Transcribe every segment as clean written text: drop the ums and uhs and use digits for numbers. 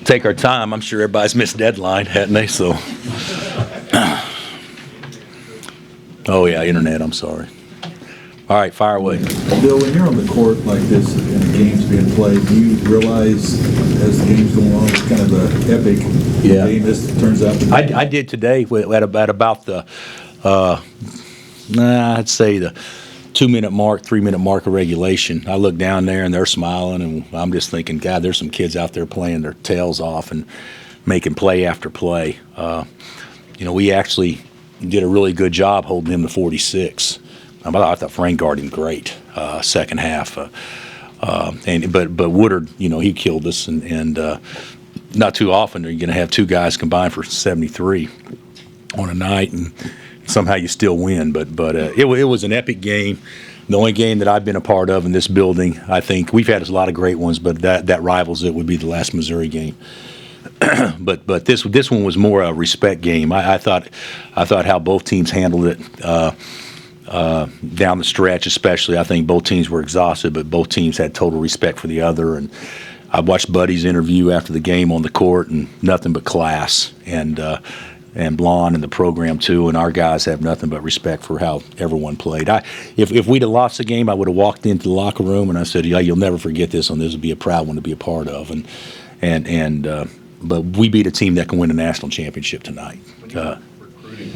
take our time. I'm sure everybody's missed deadline, hadn't they? So, oh yeah, internet. I'm sorry. All right, fire away. Bill, when you're on the court like this and the game's being played, do you realize as the game's going on, it's kind of an epic game this turns out to be? I did today at about the, I'd say the 2-minute mark, 3-minute mark of regulation. I look down there and they're smiling, and I'm just thinking, God, there's some kids out there playing their tails off and making play after play. We actually did a really good job holding him to 46. I thought Frank guarded him great second half. But Woodard, he killed us, and not too often are you going to have two guys combined for 73 on a night, and somehow you still win. But it was an epic game. The only game that I've been a part of in this building, I think we've had a lot of great ones, but that rivals it would be the last Missouri game. but this one was more a respect game. I thought how both teams handled it. Down the stretch, especially, I think both teams were exhausted, but both teams had total respect for the other. And I watched Buddy's interview after the game on the court, and nothing but class, and Blonde and the program too. And our guys have nothing but respect for how everyone played. If we'd have lost the game, I would have walked into the locker room and I said, "Yeah, you'll never forget this one. This would be a proud one to be a part of." But we beat a team that can win a national championship tonight.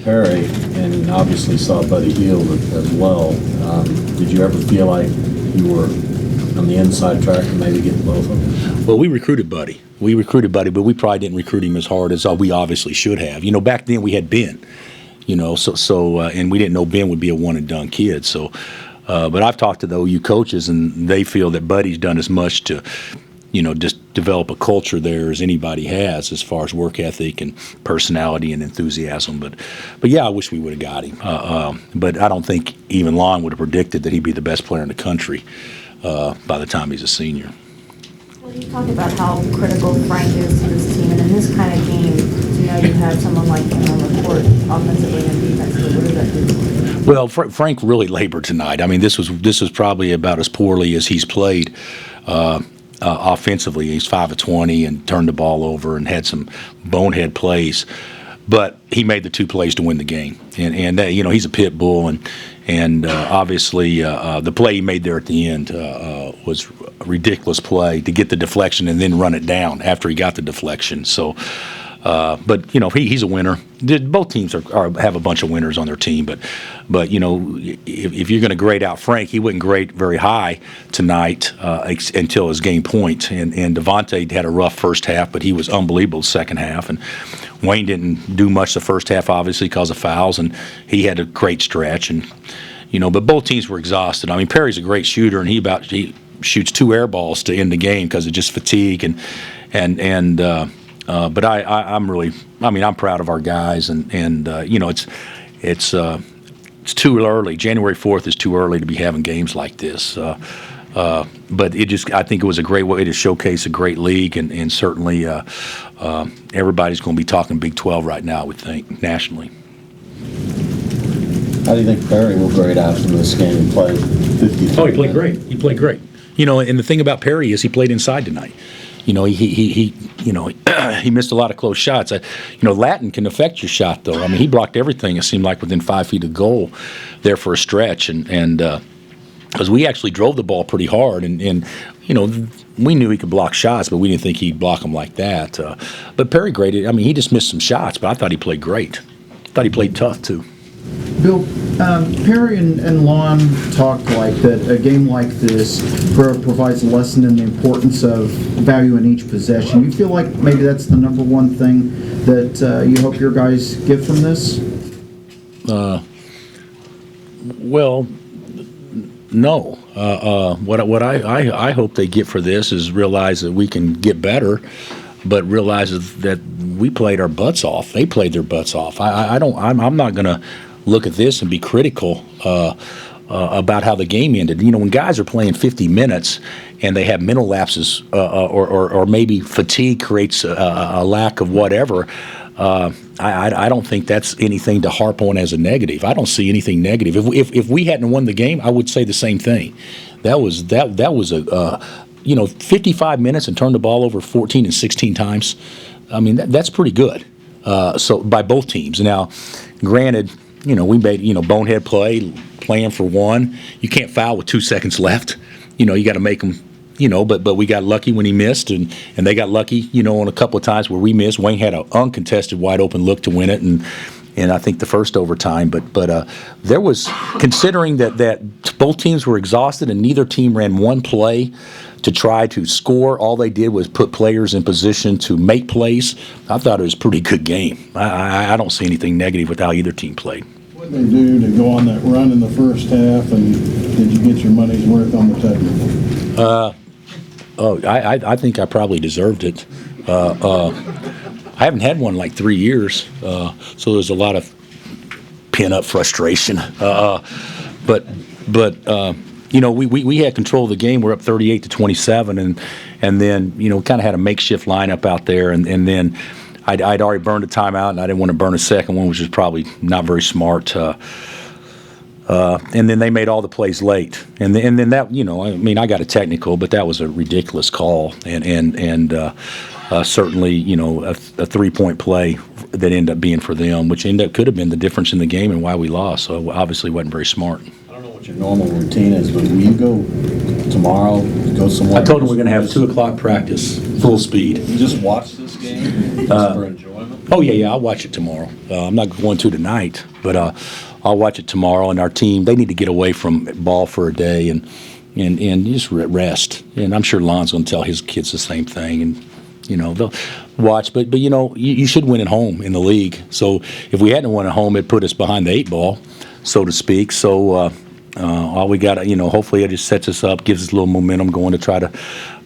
Perry, and obviously saw Buddy Hield as well. Did you ever feel like you were on the inside track and maybe getting both of them? Well, we recruited Buddy, but we probably didn't recruit him as hard as we obviously should have. Back then we had Ben, and we didn't know Ben would be a one-and-done kid. So, but I've talked to the OU coaches, and they feel that Buddy's done as much to just develop a culture there as anybody has as far as work ethic and personality and enthusiasm. But yeah, I wish we would have got him. But I don't think even Lon would have predicted that he'd be the best player in the country by the time he's a senior. Well, you talk about how critical Frank is to this team, and in this kind of game, you have someone like him on the court offensively and defensively. What does that do? Well, Frank really labored tonight. I mean, this was probably about as poorly as he's played. Offensively, he's 5 of 20 and turned the ball over and had some bonehead plays, but he made the two plays to win the game. And he's a pit bull, and obviously the play he made there at the end was a ridiculous play to get the deflection and then run it down after he got the deflection. So. But he's a winner. Both teams have a bunch of winners on their team, but if you're going to grade out Frank, he wouldn't grade very high tonight until his game point. And Devontae had a rough first half, but he was unbelievable second half. And Wayne didn't do much the first half, obviously because of fouls, and he had a great stretch. And but both teams were exhausted. I mean, Perry's a great shooter, and he shoots 2 air balls to end the game because of just fatigue but I'm proud of our guys, and it's too early. January 4th is too early to be having games like this. But I think it was a great way to showcase a great league, and certainly everybody's going to be talking Big 12 right now, I would think, nationally. How do you think Perry will grade out from this game and play 53? Oh, he played great. He played great. And the thing about Perry is he played inside tonight. He missed a lot of close shots. Latin can affect your shot, though. I mean, he blocked everything, it seemed like, within 5 feet of goal there for a stretch. And because we actually drove the ball pretty hard. And we knew he could block shots, but we didn't think he'd block them like that. But Perry graded. I mean, he just missed some shots, but I thought he played great. I thought he played tough, too. Bill, Perry and Lon talked like that a game like this provides a lesson in the importance of value in each possession. You feel like maybe that's the number one thing that you hope your guys get from this? Well, no. What I hope they get for this is realize that we can get better, but realize that we played our butts off. They played their butts off. I'm not going to look at this and be critical about how the game ended. When guys are playing 50 minutes and they have mental lapses or maybe fatigue creates a lack of whatever, I don't think that's anything to harp on as a negative. I don't see anything negative. If we hadn't won the game, I would say the same thing. That was 55 minutes and turned the ball over 14 and 16 times. I mean, that's pretty good. So by both teams. Now, granted, we made bonehead play, playing for one. You can't foul with 2 seconds left. You got to make them. But we got lucky when he missed, and they got lucky, on a couple of times where we missed. Wayne had an uncontested wide open look to win it, and I think the first overtime. But there was, considering that both teams were exhausted and neither team ran one play to try to score, all they did was put players in position to make plays. I thought it was a pretty good game. I don't see anything negative with how either team played. What did they do to go on that run in the first half, and did you get your money's worth on the technical? I think I probably deserved it. I haven't had one in like 3 years, so there's a lot of pent-up frustration. But we had control of the game. We're up 38-27, and then kind of had a makeshift lineup out there, and then I'd already burned a timeout, and I didn't want to burn a second one, which is probably not very smart. And then they made all the plays late, and then that I got a technical, but that was a ridiculous call, and certainly a 3-point play that ended up being for them, which could have been the difference in the game and why we lost. So obviously wasn't very smart. I don't know what your normal routine is, but will you go tomorrow? Go somewhere? I told them we're going to have 2 o'clock practice, full speed. You just watch this game just for enjoyment. Oh yeah, I'll watch it tomorrow. I'm not going to tonight, but I'll watch it tomorrow. And our team, they need to get away from ball for a day and just rest. And I'm sure Lon's going to tell his kids the same thing. And they'll watch. But you should win at home in the league. So if we hadn't won at home, it put us behind the 8 ball, so to speak. So all we got, hopefully it just sets us up, gives us a little momentum going to try to,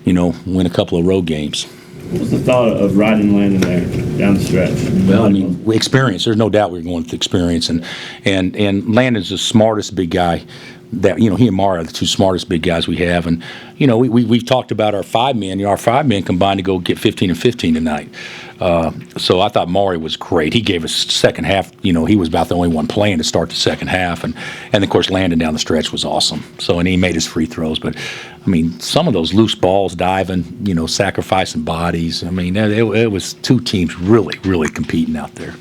win a couple of road games. What was the thought of riding Landon there down the stretch? Well, experience. There's no doubt we're going with experience, and Landon's the smartest big guy. That he and Mara are the 2 smartest big guys we have, and we've talked about our 5 men. Our 5 men combined to go get 15 and 15 tonight. So I thought Maury was great. He gave us second half. He was about the only one playing to start the second half, and of course Landon down the stretch was awesome. So and he made his free throws, but some of those loose balls, diving, sacrificing bodies. It was 2 teams really competing out there.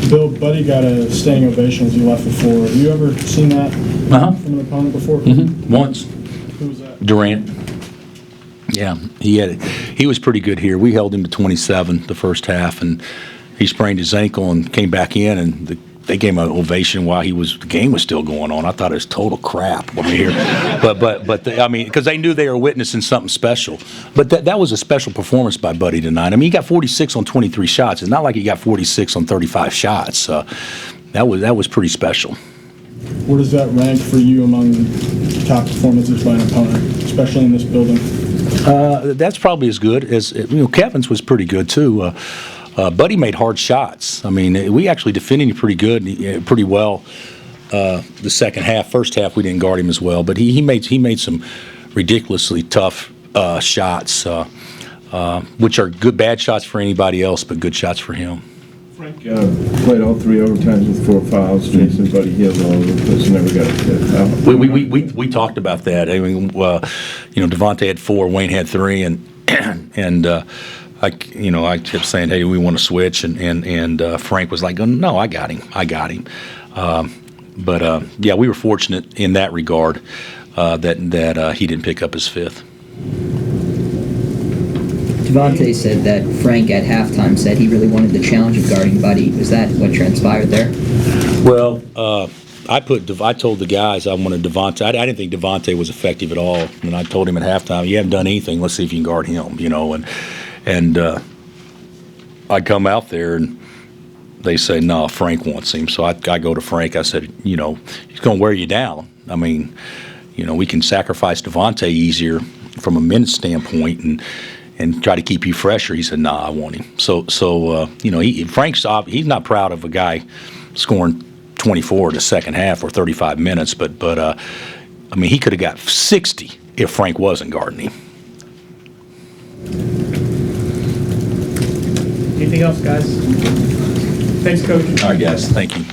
Bill, Buddy got a standing ovation as he left the floor. Have you ever seen that from an opponent before? Mm-hmm. Once. Who was that? Durant. Yeah, he was pretty good here. We held him to 27 the first half, and he sprained his ankle and came back in, and they gave him an ovation while the game was still going on. I thought it was total crap over here, because they knew they were witnessing something special. But that was a special performance by Buddy tonight. He got 46 on 23 shots. It's not like he got 46 on 35 shots. That was pretty special. Where does that rank for you among top performances by an opponent, especially in this building? That's probably as good as Kevin's was pretty good too. Buddy made hard shots. We actually defended him pretty well the second half. First half we didn't guard him as well, but he made some ridiculously tough shots, which are bad shots for anybody else, but good shots for him. Frank played all 3 overtimes with 4 fouls. Jason Buddy Hield all over the place, never got a foul. We talked about that. Devontae had 4, Wayne had 3, and I kept saying, hey, we want to switch, and Frank was like, no, I got him. But we were fortunate in that regard that he didn't pick up his 5th. Devontae said that Frank at halftime said he really wanted the challenge of guarding Buddy. Was that what transpired there? Well, I told the guys I wanted Devontae. I didn't think Devontae was effective at all, and I told him at halftime, you haven't done anything. Let's see if you can guard him. And I come out there and they say, no, Frank wants him. So I go to Frank. I said, he's going to wear you down. We can sacrifice Devontae easier from a minute standpoint and try to keep you fresher. He said, nah, I want him. So Frank's he's not proud of a guy scoring 24 in the second half or 35 minutes, but he could have got 60 if Frank wasn't guarding him. Anything else, guys? Thanks, Coach. All right, guys. Thank you.